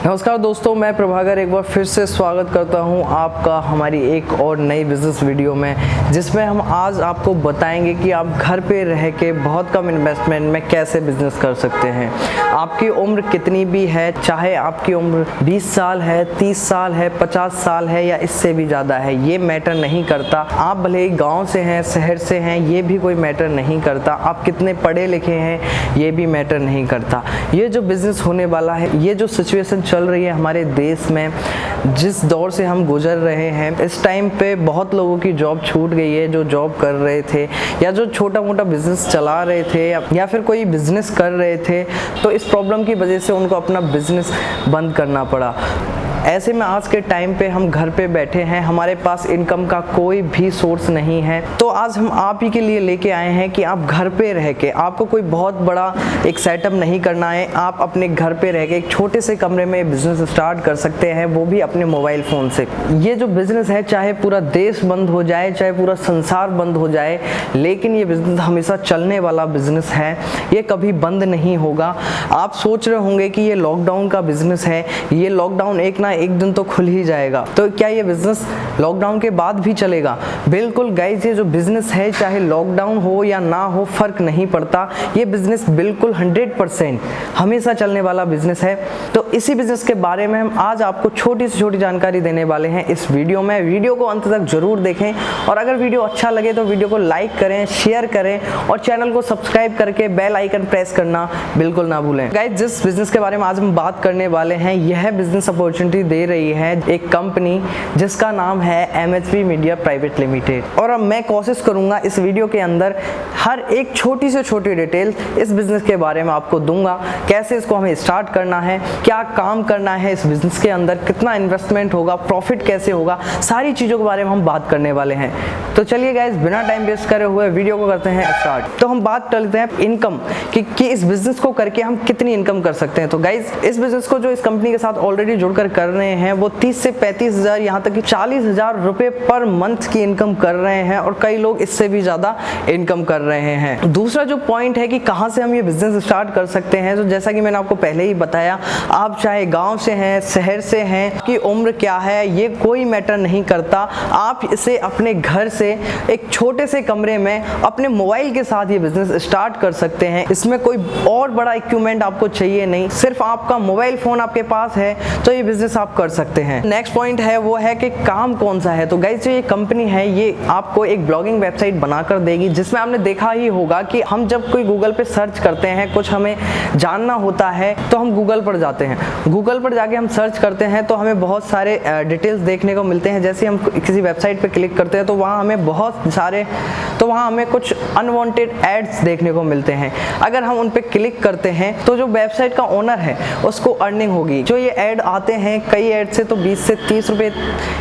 नमस्कार दोस्तों, मैं प्रभाकर एक बार फिर से स्वागत करता हूं आपका हमारी एक और नई बिज़नेस वीडियो में, जिसमें हम आज आपको बताएंगे कि आप घर पे रह के बहुत कम इन्वेस्टमेंट में कैसे बिज़नेस कर सकते हैं। आपकी उम्र कितनी भी है, चाहे आपकी उम्र 20 साल है, 30 साल है, 50 साल है या इससे भी ज़्यादा है, ये मैटर नहीं करता। आप भले ही गाँव से हैं, शहर से हैं, ये भी कोई मैटर नहीं करता। आप कितने पढ़े लिखे हैं, ये भी मैटर नहीं करता। ये जो बिज़नेस होने वाला है, ये जो सिचुएशन चल रही है हमारे देश में, जिस दौर से हम गुजर रहे हैं, इस टाइम पे बहुत लोगों की जॉब छूट गई है, जो जॉब कर रहे थे या जो छोटा मोटा बिजनेस चला रहे थे या फिर कोई बिजनेस कर रहे थे, तो इस प्रॉब्लम की वजह से उनको अपना बिजनेस बंद करना पड़ा। ऐसे में आज के टाइम पे हम घर पे बैठे हैं, हमारे पास इनकम का कोई भी सोर्स नहीं है। तो आज हम आप ही के लिए लेके आए हैं कि आप घर पे रह के, आपको कोई बहुत बड़ा एक सेटअप नहीं करना है, आप अपने घर पे रह के एक छोटे से कमरे में बिजनेस स्टार्ट कर सकते हैं, वो भी अपने मोबाइल फ़ोन से। ये जो बिज़नेस है, चाहे पूरा देश बंद हो जाए, चाहे पूरा संसार बंद हो जाए, लेकिन ये बिज़नेस हमेशा चलने वाला बिज़नेस है, ये कभी बंद नहीं होगा। आप सोच रहे होंगे कि ये लॉकडाउन का बिज़नेस है, ये लॉकडाउन एक दिन तो खुल ही जाएगा, तो क्या ये बिजनेस लॉकडाउन के बाद भी चलेगा? बिल्कुल गाइस, ये जो बिजनेस है, चाहे लॉकडाउन हो या ना हो, फर्क नहीं पड़ता। ये बिजनेस बिल्कुल 100% हमेशा चलने वाला बिजनेस है। तो इसी बिजनेस के बारे में हम आज आपको छोटी से छोटी जानकारी देने वाले हैं इस वीडियो में। वीडियो को अंत तक जरूर देखें और अगर वीडियो अच्छा लगे तो वीडियो को लाइक करें, शेयर करें और चैनल को सब्सक्राइब करके बेल आइकन प्रेस करना बिल्कुल ना भूलें। गाइस, जिस बिजनेस के बारे में आज हम बात करने वाले हैं, यह बिजनेस अपॉर्चुनिटी दे रही है एक कंपनी जिसका नाम है MHP मीडिया प्राइवेट लिमिटेड। और अब मैं कोशिश करूंगा इस वीडियो के अंदर हर एक छोटी से छोटी डिटेल इस बिजनेस के बारे में आपको दूंगा। कैसे इसको हमें स्टार्ट करना है, क्या काम करना है इस बिजनेस के अंदर, कितना इन्वेस्टमेंट होगा, प्रॉफिट कैसे होगा, सारी चीज़ों के बारे में हम बात करने वाले हैं। तो चलिए गाइस, बिना टाइम वेस्ट करे हुए वीडियो को करते हैं स्टार्ट। तो हम बात करते हैं इनकम कि इस बिजनेस को करके हम कितनी इनकम कर सकते हैं। तो गाइस, इस बिजनेस को जो इस कंपनी के साथ ऑलरेडी जुड़कर कर रहे हैं, वो 30 से 35 हज़ार, यहाँ तक कि 40 हज़ार रुपये पर मंथ की इनकम कर रहे हैं और कई लोग इससे भी ज़्यादा इनकम कर रहे हैं। दूसरा जो पॉइंट है कि कहाँ से हम ये बिजनेस स्टार्ट कर सकते हैं, तो जैसा कि मैंने आपको पहले ही बताया, आप चाहे गांव से हैं, शहर से हैं, कि उम्र क्या है, ये कोई मैटर नहीं करता। आप इसे अपने घर से एक छोटे से कमरे में अपने मोबाइल के साथ ये बिजनेस स्टार्ट कर सकते हैं। इसमें कोई और बड़ा इक्विपमेंट आपको चाहिए नहीं, सिर्फ आपका मोबाइल फ़ोन आपके पास है तो ये बिजनेस आप कर सकते हैं। नेक्स्ट पॉइंट है वो है कि काम कौन सा है। तो गाइस, जो ये कंपनी है, ये आपको एक ब्लॉगिंग वेबसाइट बनाकर देगी, जिसमें आपने देखा ही होगा कि हम जब कोई गूगल पे सर्च करते हैं, कुछ हमें जानना होता है तो हम गूगल पर जाते हैं। गूगल पर जाके हम सर्च करते हैं तो हमें बहुत सारे डिटेल्स देखने को मिलते हैं। जैसे हम किसी वेबसाइट पे क्लिक करते हैं तो वहाँ हमें कुछ अनवांटेड एड्स देखने को मिलते हैं। अगर हम उन पे क्लिक करते हैं तो जो वेबसाइट का ओनर है उसको अर्निंग होगी। जो ये ऐड आते हैं, कई ऐड से तो 20 से 30 रुपए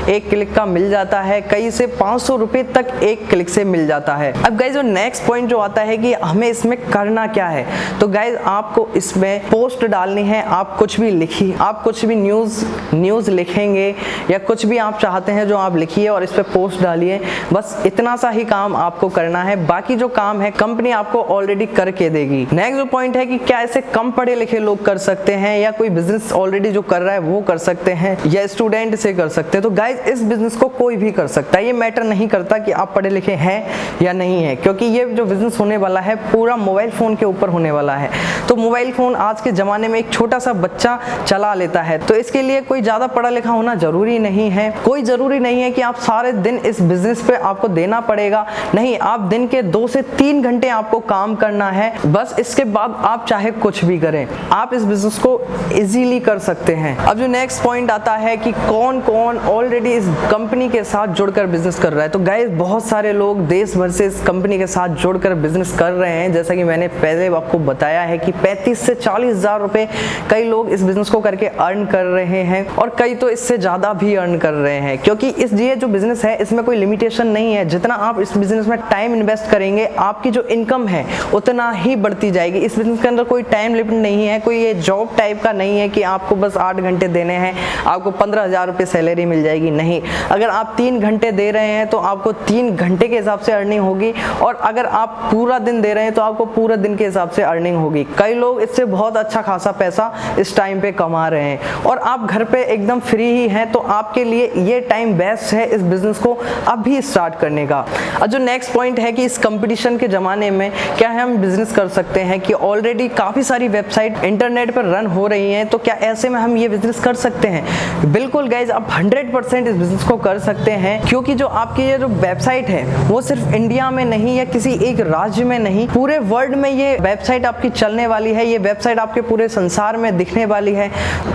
एक क्लिक का मिल जाता है, कई से 500 रुपए तक एक क्लिक से मिल जाता है। अब गाइज, जो नेक्स्ट पॉइंट जो आता है कि हमें इसमें करना क्या है, तो गाइज आपको इसमें पोस्ट डालनी है। आप कुछ भी लिखिए, आप कुछ भी न्यूज़ लिखेंगे या कुछ भी आप चाहते हैं जो आप लिखिए और इस पर पोस्ट डालिए। बस इतना सा ही काम आपको करना है, बाकी जो काम है कंपनी आपको ऑलरेडी करके देगी। नेक्स्ट जो पॉइंट है कि क्या ऐसे कम पढ़े लिखे लोग कर सकते हैं या कोई बिजनेस ऑलरेडी जो कर रहा है वो कर सकते हैं या स्टूडेंट से कर सकते हैं। तो गाइज, इस बिजनेस को कोई भी कर सकता है, ये मैटर नहीं करता कि आप पढ़े लिखे हैं या नहीं है, क्योंकि ये जो बिजनेस होने वाला है पूरा मोबाइल फ़ोन के ऊपर होने वाला है। तो मोबाइल फ़ोन आज के ज़माने में एक छोटा सा बच्चा चला लेता है, तो इसके लिए कोई ज़्यादा पढ़ा लिखा होना ज़रूरी नहीं है। कोई ज़रूरी नहीं है कि आप सारे दिन इस बिजनेस पे आपको देना पड़ेगा, नहीं, आप दिन के 2 से 3 घंटे आपको काम करना है, बस। इसके बाद आप चाहे कुछ भी करें, आप इस बिजनेस को इजीली कर सकते हैं। अब जो नेक्स्ट पॉइंट आता है कि कौन कौन ऑलरेडी इस कंपनी के साथ जुड़कर बिजनेस कर रहा है। तो गाइस, बहुत सारे लोग देश भर से इस कंपनी के साथ जुड़कर बिजनेस कर रहे हैं। जैसा कि मैंने पहले आपको बताया है कि 35 से 40 हज़ार रुपए कई लोग इस बिजनेस को करके अर्न कर रहे हैं और कई तो इससे ज़्यादा भी अर्न कर रहे हैं, क्योंकि ये जो बिजनेस है इसमें कोई लिमिटेशन नहीं है। जितना आप इस बिजनेस में टाइम इन्वेस्ट करेंगे आपकी जो इनकम है उतना ही बढ़ती जाएगी। इस बिजनेस के अंदर कोई टाइम लिमिट नहीं है, कोई ये जॉब टाइप का नहीं है कि आपको बस 8 घंटे देने हैं आपको 15,000 रुपये सैलरी मिल जाएगी। नहीं, अगर आप 3 घंटे दे रहे हैं तो आपको 3 घंटे के हिसाब से अर्निंग होगी, और अगर आप पूरा दिन दे रहे हैं तो आपको पूरा दिन के हिसाब से अर्निंग होगी। कई लोग इससे बहुत अच्छा खासा पैसा इस टाइम पे कमा रहे हैं और आप घर पे एकदम फ्री ही हैं, तो आपके लिए ये टाइम बेस्ट है इस बिजनेस को अभी स्टार्ट करने का। और जो नेक्स्ट पॉइंट है कि इस कंपटीशन के ज़माने में क्या है हम बिजनेस कर सकते हैं, कि ऑलरेडी काफ़ी सारी वेबसाइट इंटरनेट पर रन हो रही हैं, तो क्या ऐसे में हम ये बिजनेस कर सकते हैं? बिल्कुल गाइज, आप 100% इस बिजनेस को कर सकते हैं, क्योंकि जो आपकी ये जो वेबसाइट है वो सिर्फ इंडिया में नहीं या किसी एक राज्य में नहीं, पूरे वर्ल्ड में ये वेबसाइट आपकी चलने वाली है। ये वेबसाइट आपके पूरे संसार में दिखने वाली है,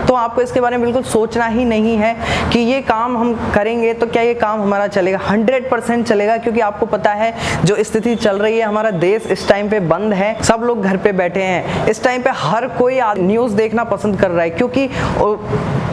तो आपको इसके बारे में बिल्कुल सोचना ही नहीं है कि ये काम हम करेंगे तो क्या ये काम हमारा चलेगा। 100% चलेगा, क्योंकि आपको पता है जो स्थिति चल रही है, हमारा देश इस टाइम पे बंद है, सब लोग घर पे बैठे हैं। इस टाइम पे हर कोई न्यूज़ देखना पसंद कर रहा है,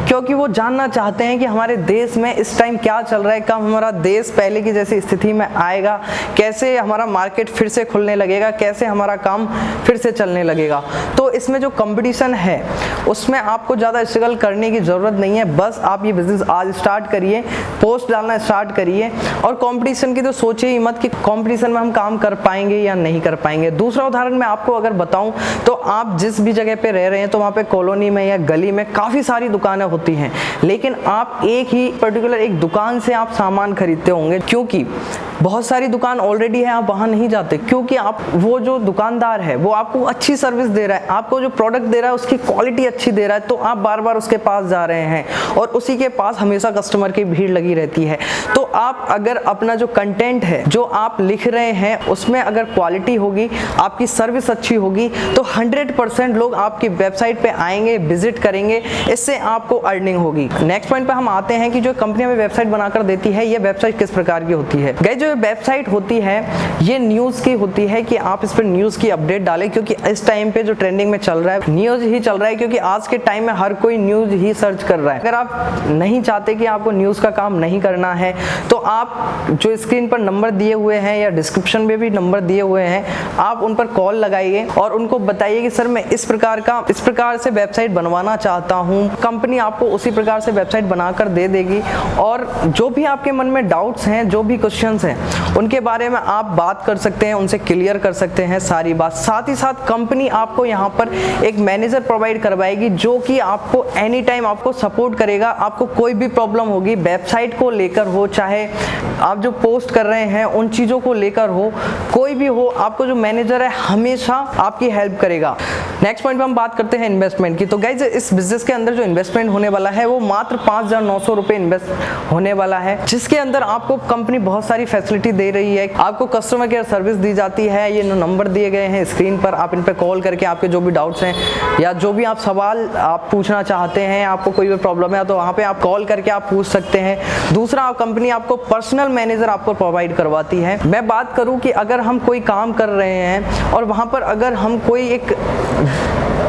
क्योंकि वो जानना चाहते हैं कि हमारे देश में इस टाइम क्या चल रहा है, कब हमारा देश पहले की जैसी स्थिति में आएगा, कैसे हमारा मार्केट फिर से खुलने लगेगा, कैसे हमारा काम फिर से चलने लगेगा। तो इसमें जो कंपटीशन है उसमें आपको ज़्यादा स्ट्रगल करने की ज़रूरत नहीं है, बस आप ये बिज़नेस आज स्टार्ट करिए, पोस्ट डालना स्टार्ट करिए, और कंपटीशन की तो सोचिए ही मत कि कंपटीशन में हम काम कर पाएंगे या नहीं कर पाएंगे। दूसरा उदाहरण मैं आपको अगर बताऊं तो आप जिस भी जगह पे रह रहे हैं तो वहाँ पे कॉलोनी में या गली में काफ़ी सारी दुकानें होती हैं, लेकिन आप एक ही पर्टिकुलर एक दुकान से आप सामान खरीदते होंगे, क्योंकि बहुत सारी दुकान ऑलरेडी है, आप वहाँ नहीं जाते, क्योंकि आप वो जो दुकानदार है वो आपको अच्छी सर्विस दे रहा है, आपको जो प्रोडक्ट दे रहा है उसकी क्वालिटी अच्छी दे रहा है, तो आप बार बार उसके पास जा रहे हैं और उसी के पास हमेशा कस्टमर की भीड़ लगी रहती है। तो आप अगर अपना जो कंटेंट है जो आप लिख रहे हैं उसमें अगर क्वालिटी होगी, आपकी सर्विस अच्छी होगी, तो 100% लोग आपकी वेबसाइट पे आएंगे, विजिट करेंगे, इससे आपको अर्निंग होगी। नेक्स्ट पॉइंट पे हम आते हैं कि जो कंपनी हमें वेबसाइट बनाकर देती है, ये वेबसाइट किस प्रकार की होती है। गाइस, जो वेबसाइट होती है ये न्यूज़ की होती है, कि आप इस पर न्यूज़ की अपडेट डालें, क्योंकि इस टाइम पे जो ट्रेंडिंग में चल रहा है न्यूज़ ही चल रहा है, क्योंकि आज के टाइम में हर कोई न्यूज़ ही सर्च कर रहा है। अगर आप नहीं चाहते कि आपको न्यूज़ का काम नहीं करना है, तो आप जो स्क्रीन पर नंबर दिए हुए हैं या डिस्क्रिप्शन में भी नंबर दिए हुए हैं, आप उन पर कॉल लगाइए और उनको बताइए कि सर मैं इस प्रकार से वेबसाइट बनवाना चाहता हूँ। कंपनी आपको उसी प्रकार से वेबसाइट बनाकर दे देगी, और जो भी आपके मन में डाउट्स हैं, जो भी क्वेश्चंस हैं, उनके बारे में आप बात कर सकते हैं, उनसे क्लियर कर सकते हैं सारी बात। साथ ही साथ कंपनी आपको यहाँ पर एक मैनेजर प्रोवाइड करवाएगी, जो कि आपको एनी टाइम आपको सपोर्ट करेगा। आपको कोई भी प्रॉब्लम होगी वेबसाइट को लेकर हो, चाहे आप जो पोस्ट कर रहे हैं उन चीज़ों को लेकर हो, कोई भी हो, आपको जो मैनेजर है हमेशा आपकी हेल्प करेगा। नेक्स्ट पॉइंट पे हम बात करते हैं इन्वेस्टमेंट की। तो गाइज, इस बिजनेस के अंदर जो इन्वेस्टमेंट होने वाला है वो मात्र 5,900 रुपये इन्वेस्ट होने वाला है, जिसके अंदर आपको कंपनी बहुत सारी फैसिलिटी दे रही है। आपको कस्टमर केयर सर्विस दी जाती है, ये नंबर दिए गए हैं स्क्रीन पर, आप इन पर कॉल करके आपके जो भी डाउट्स हैं या जो भी आप सवाल आप पूछना चाहते हैं, आपको कोई भी प्रॉब्लम है तो वहाँ पे आप कॉल करके आप पूछ सकते हैं। दूसरा, कंपनी आपको पर्सनल मैनेजर आपको प्रोवाइड करवाती है। मैं बात करूँ कि अगर हम कोई काम कर रहे हैं और वहाँ पर अगर हम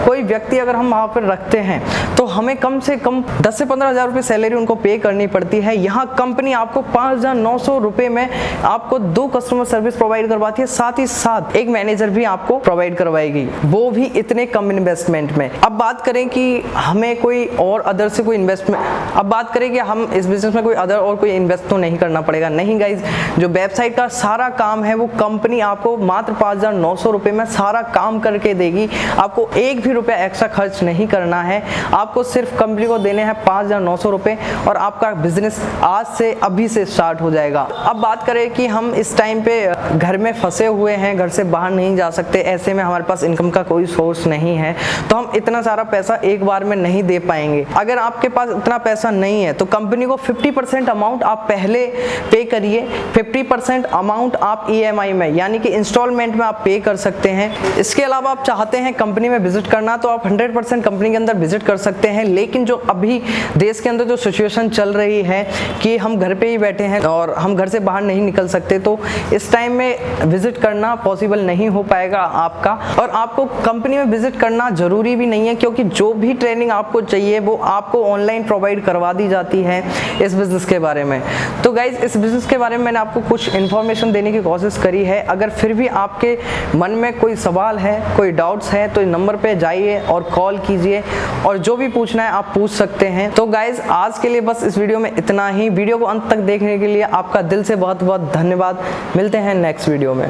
कोई व्यक्ति अगर हम वहाँ पर रखते हैं तो हमें कम से कम 10 से 15,000 रुपये सैलरी उनको पे करनी पड़ती है। यहाँ कंपनी आपको 5,900 रुपये में आपको 2 कस्टमर सर्विस प्रोवाइड करवाती है, साथ ही साथ एक मैनेजर भी आपको प्रोवाइड करवाएगी, वो भी इतने कम इन्वेस्टमेंट में। अब बात करें कि हमें कोई और अदर से कोई इन्वेस्टमेंट, अब बात करें कि हम इस बिजनेस में कोई अदर और कोई इन्वेस्ट तो नहीं करना पड़ेगा। नहीं गाइज, जो वेबसाइट का सारा काम है वो कंपनी आपको मात्र 5,900 रुपये में सारा काम करके देगी। आपको एक भी रुपया एक्स्ट्रा खर्च नहीं करना है, आपको सिर्फ कंपनी को देने हैं 5,900 रुपये और आपका बिजनेस आज से अभी से स्टार्ट हो जाएगा। अब बात करें कि हम इस टाइम पे घर में फंसे हुए हैं, घर से बाहर नहीं जा सकते, ऐसे में हमारे पास इनकम का कोई सोर्स नहीं है, तो हम इतना सारा पैसा एक बार में नहीं दे पाएंगे। अगर आपके पास इतना पैसा नहीं है तो कंपनी को 50% अमाउंट आप पहले पे करिए, 50% अमाउंट आप EMI में यानी कि इंस्टॉलमेंट में आप पे कर सकते हैं। इसके अलावा आप चाहते हैं कंपनी में विजिट करना करना तो आप 100% कंपनी के अंदर विजिट कर सकते हैं, लेकिन जो अभी देश के अंदर जो सिचुएशन चल रही है कि हम घर पे ही बैठे हैं और हम घर से बाहर नहीं निकल सकते, तो इस टाइम में विजिट करना पॉसिबल नहीं हो पाएगा आपका। और आपको कंपनी में विजिट करना जरूरी भी नहीं है, क्योंकि जो भी ट्रेनिंग आपको चाहिए वो आपको ऑनलाइन प्रोवाइड करवा दी जाती है इस बिजनेस के बारे में। तो गाइज, इस बिजनेस के बारे में मैंने आपको कुछ इन्फॉर्मेशन देने की कोशिश करी है। अगर फिर भी आपके मन में कोई सवाल है, कोई डाउट्स है, तो नंबर पे जाइए और कॉल कीजिए और जो भी पूछना है आप पूछ सकते हैं। तो गाइज, आज के लिए बस इस वीडियो में इतना ही। वीडियो को अंत तक देखने के लिए आपका दिल से बहुत बहुत धन्यवाद। मिलते हैं नेक्स्ट वीडियो में।